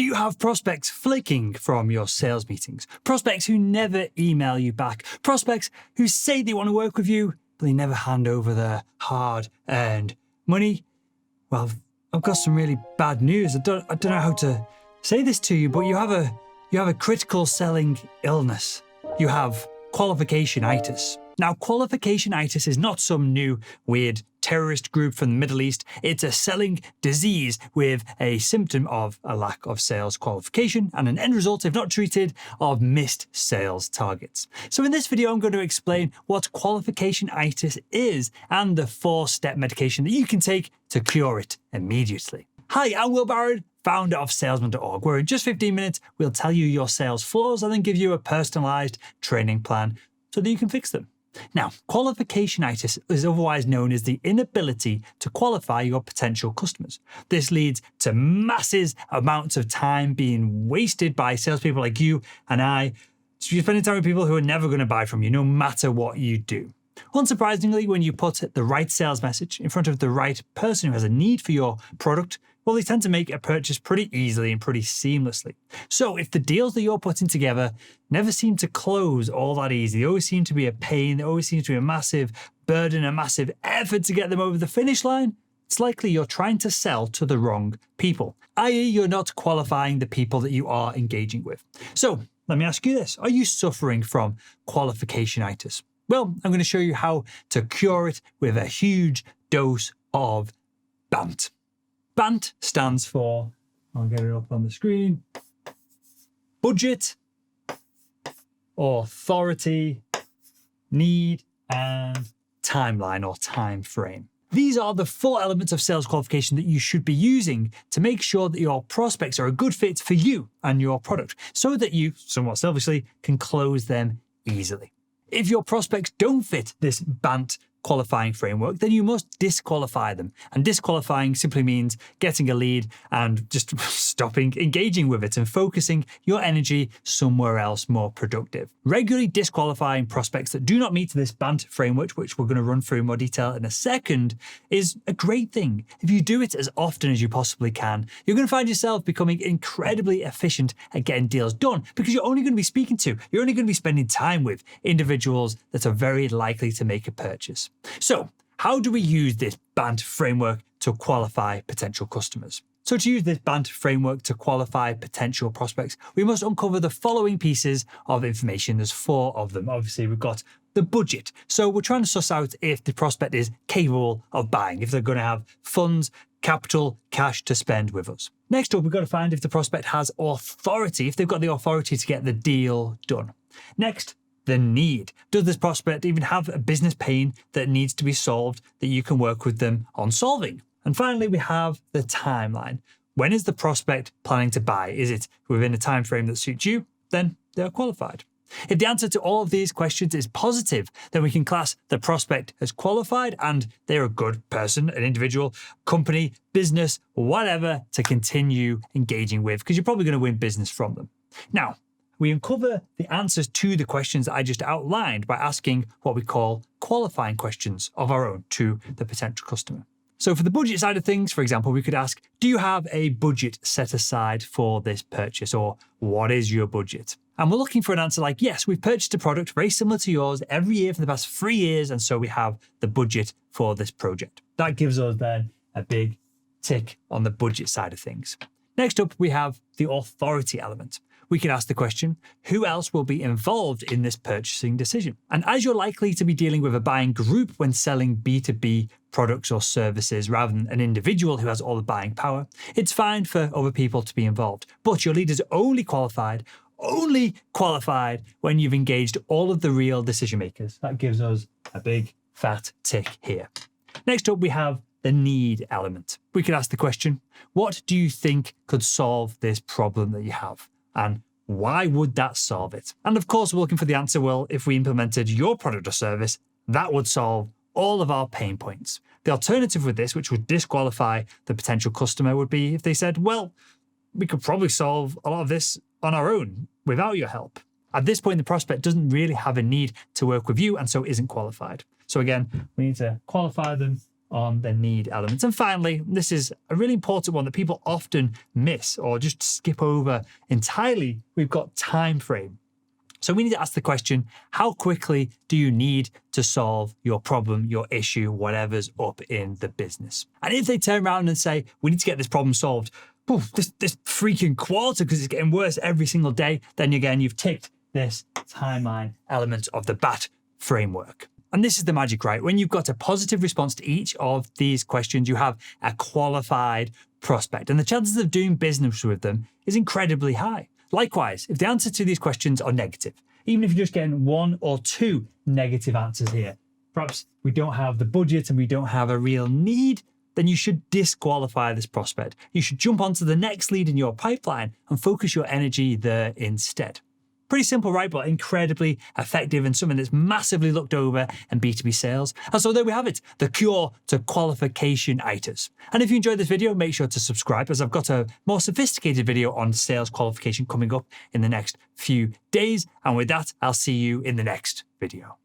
Do you have prospects flaking from your sales meetings? Prospects who never email you back? Prospects who say they want to work with you, but they never hand over their hard-earned money? Well, I've got some really bad news. I don't know how to say this to you, but you have a critical selling illness. You have qualificationitis. Now, qualificationitis is not some new weird terrorist group from the Middle East. It's a selling disease with a symptom of a lack of sales qualification and an end result, if not treated, of missed sales targets. So in this video, I'm going to explain what qualificationitis is and the 4-step medication that you can take to cure it immediately. Hi, I'm Will Barrett, founder of Salesman.org, where in just 15 minutes, we'll tell you your sales flaws and then give you a personalized training plan so that you can fix them. Now, qualificationitis is otherwise known as the inability to qualify your potential customers. This leads to massive amounts of time being wasted by salespeople like you and I. So you're spending time with people who are never going to buy from you, no matter what you do. Unsurprisingly, when you put the right sales message in front of the right person who has a need for your product, well, they tend to make a purchase pretty easily and pretty seamlessly. So if the deals that you're putting together never seem to close all that easy, they always seem to be a pain, there always seems to be a massive burden, a massive effort to get them over the finish line, it's likely you're trying to sell to the wrong people, i.e. you're not qualifying the people that you are engaging with. So let me ask you this, are you suffering from qualificationitis? Well, I'm going to show you how to cure it with a huge dose of BANT. BANT stands for, I'll get it up on the screen, budget, authority, need, and timeline or time frame. These are the 4 elements of sales qualification that you should be using to make sure that your prospects are a good fit for you and your product, so that you, somewhat selfishly, can close them easily. If your prospects don't fit this BANT qualifying framework, then you must disqualify them. And disqualifying simply means getting a lead and just stopping engaging with it and focusing your energy somewhere else more productive. Regularly disqualifying prospects that do not meet this BANT framework, which we're going to run through in more detail in a second, is a great thing. If you do it as often as you possibly can, you're going to find yourself becoming incredibly efficient at getting deals done, because you're only going to be speaking to, you're only going to be spending time with individuals that are very likely to make a purchase. So, how do we use this BANT framework to qualify potential customers? So to use this BANT framework to qualify potential prospects, we must uncover the following pieces of information. There's 4 of them. Obviously, we've got the budget. So we're trying to suss out if the prospect is capable of buying, if they're going to have funds, capital, cash to spend with us. Next up, we've got to find if the prospect has authority, if they've got the authority to get the deal done. Next, the need. Does this prospect even have a business pain that needs to be solved that you can work with them on solving? And finally, we have the timeline. When is the prospect planning to buy? Is it within a time frame that suits you? Then they are qualified. If the answer to all of these questions is positive, then we can class the prospect as qualified and they're a good person, an individual, company, business, whatever to continue engaging with, because you're probably going to win business from them. Now, we uncover the answers to the questions that I just outlined by asking what we call qualifying questions of our own to the potential customer. So for the budget side of things, for example, we could ask, do you have a budget set aside for this purchase? Or what is your budget? And we're looking for an answer like, yes, we've purchased a product very similar to yours every year for the past 3 years. And so we have the budget for this project. That gives us then a big tick on the budget side of things. Next up, we have the authority element. We can ask the question, who else will be involved in this purchasing decision? And as you're likely to be dealing with a buying group when selling B2B products or services rather than an individual who has all the buying power, it's fine for other people to be involved. But your lead is only qualified when you've engaged all of the real decision makers. That gives us a big fat tick here. Next up, we have the need element. We could ask the question, what do you think could solve this problem that you have? And why would that solve it? And of course, we're looking for the answer, well, if we implemented your product or service, that would solve all of our pain points. The alternative with this, which would disqualify the potential customer, would be if they said, well, we could probably solve a lot of this on our own without your help. At this point, the prospect doesn't really have a need to work with you and so isn't qualified. So again, we need to qualify them on the need elements. And finally, this is a really important one that people often miss or just skip over entirely. We've got time frame. So we need to ask the question, how quickly do you need to solve your problem, your issue, whatever's up in the business? And if they turn around and say, we need to get this problem solved this freaking quarter because it's getting worse every single day, then again, you've ticked this timeline element of the BANT framework. And this is the magic, right? When you've got a positive response to each of these questions, you have a qualified prospect, and the chances of doing business with them is incredibly high. Likewise, if the answer to these questions are negative, even if you're just getting 1 or 2 negative answers here, perhaps we don't have the budget and we don't have a real need, then you should disqualify this prospect. You should jump onto the next lead in your pipeline and focus your energy there instead. Pretty simple, right? But incredibly effective and something that's massively looked over in B2B sales. And so there we have it, the cure to qualificationitis. And if you enjoyed this video, make sure to subscribe, as I've got a more sophisticated video on sales qualification coming up in the next few days. And with that, I'll see you in the next video.